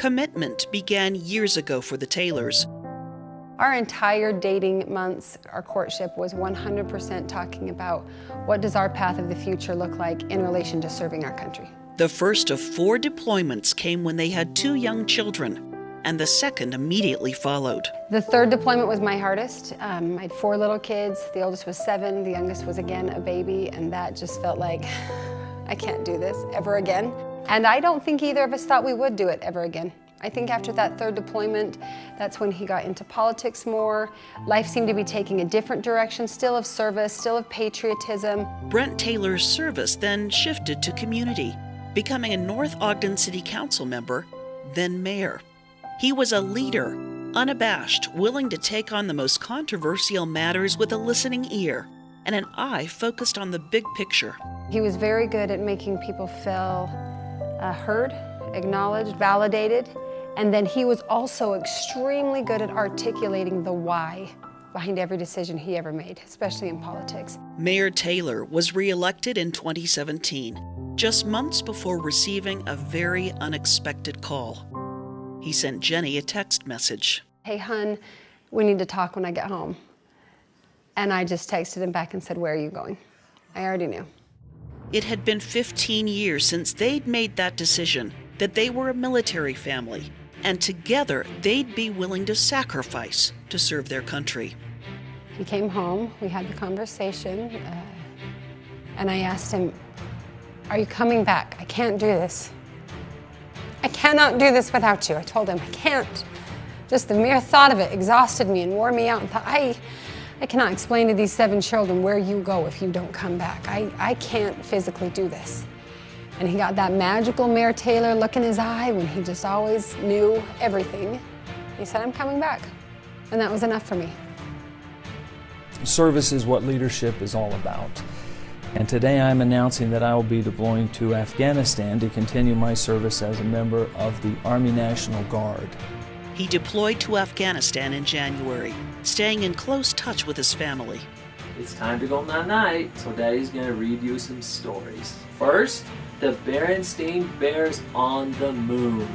Commitment began years ago for the Taylors. Our entire dating months, our courtship was 100% talking about what does our path of the future look like in relation to serving our country. The first of 4 deployments came when they had 2 young children, and the second immediately followed. The third deployment was my hardest. I had 4 little kids. The oldest was 7, the youngest was again a baby, and that just felt like, I can't do this ever again. And I don't think either of us thought we would do it ever again. I think after that third deployment, that's when he got into politics more. Life seemed to be taking a different direction, still of service, still of patriotism. Brent Taylor's service then shifted to community, becoming a North Ogden City Council member, then mayor. He was a leader, unabashed, willing to take on the most controversial matters with a listening ear and an eye focused on the big picture. He was very good at making people feel heard, acknowledged, validated, and then he was also extremely good at articulating the why behind every decision he ever made, especially in politics. Mayor Taylor was reelected in 2017, just months before receiving a very unexpected call. He sent Jenny a text message. Hey, hun, we need to talk when I get home. And I just texted him back and said, where are you going? I already knew. It had been 15 years since they'd made that decision, that they were a military family, and together they'd be willing to sacrifice to serve their country. He came home, we had the conversation, and I asked him, are you coming back? I can't do this. I cannot do this without you. I told him, I can't. Just the mere thought of it exhausted me and wore me out. And thought, I cannot explain to these 7 children where you go if you don't come back. I can't physically do this. And he got that magical Mayor Taylor look in his eye when he just always knew everything. He said, I'm coming back. And that was enough for me. Service is what leadership is all about. And today I'm announcing that I will be deploying to Afghanistan to continue my service as a member of the Army National Guard. He deployed to Afghanistan in January, staying in close touch with his family. It's time to go night-night, so Daddy's gonna read you some stories. First, the Berenstain Bears on the moon.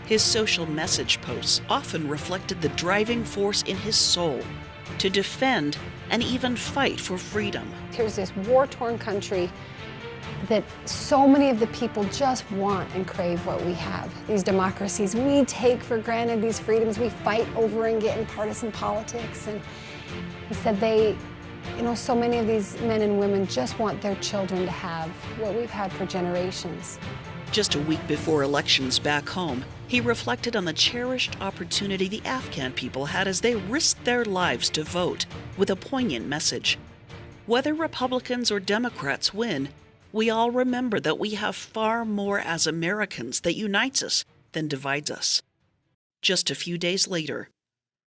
His social message posts often reflected the driving force in his soul to defend and even fight for freedom. Here's this war-torn country that so many of the people just want and crave what we have. These democracies we take for granted, these freedoms we fight over and get in partisan politics. And he said so many of these men and women just want their children to have what we've had for generations. Just a week before elections back home, he reflected on the cherished opportunity the Afghan people had as they risked their lives to vote with a poignant message. Whether Republicans or Democrats win, we all remember that we have far more as Americans that unites us than divides us. Just a few days later,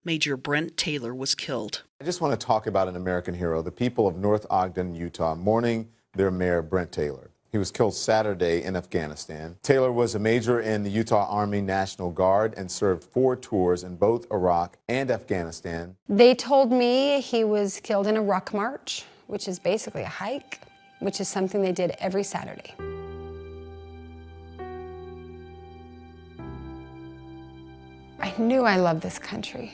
Major Brent Taylor was killed. I just want to talk about an American hero, the people of North Ogden, Utah, mourning their mayor, Brent Taylor. He was killed Saturday in Afghanistan. Taylor was a major in the Utah Army National Guard and served 4 tours in both Iraq and Afghanistan. They told me he was killed in a ruck march, which is basically a hike, which is something they did every Saturday. I knew I loved this country,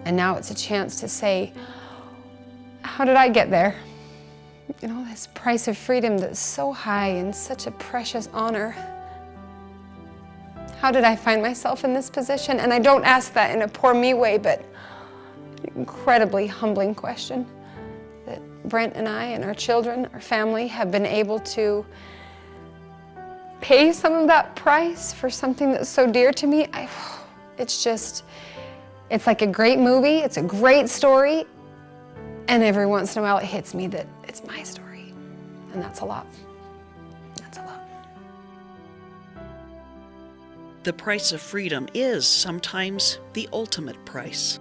and now it's a chance to say, how did I get there? You know, this price of freedom that's so high and such a precious honor. How did I find myself in this position? And I don't ask that in a poor me way, but an incredibly humbling question. That Brent and I and our children, our family, have been able to pay some of that price for something that's so dear to me. It's like a great movie, it's a great story, and every once in a while it hits me that it's my story, and that's a lot. That's a lot. The price of freedom is sometimes the ultimate price.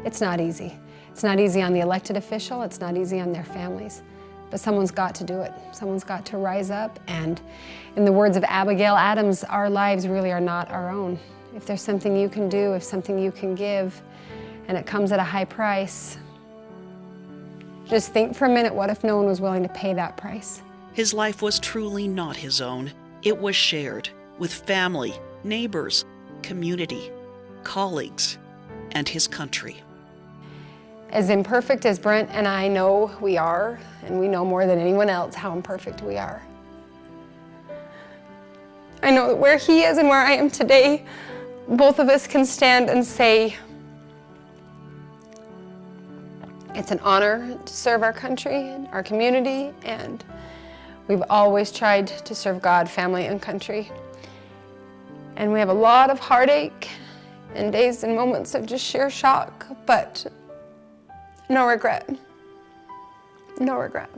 It's not easy. It's not easy on the elected official, it's not easy on their families, but someone's got to do it. Someone's got to rise up, and in the words of Abigail Adams, our lives really are not our own. If there's something you can do, if something you can give, and it comes at a high price, just think for a minute, what if no one was willing to pay that price? His life was truly not his own. It was shared, with family, neighbors, community, colleagues, and his country. As imperfect as Brent and I know we are, and we know more than anyone else how imperfect we are, I know that where he is and where I am today, both of us can stand and say, it's an honor to serve our country and our community, and we've always tried to serve God, family, and country. And we have a lot of heartache and days and moments of just sheer shock, but no regret. No regret.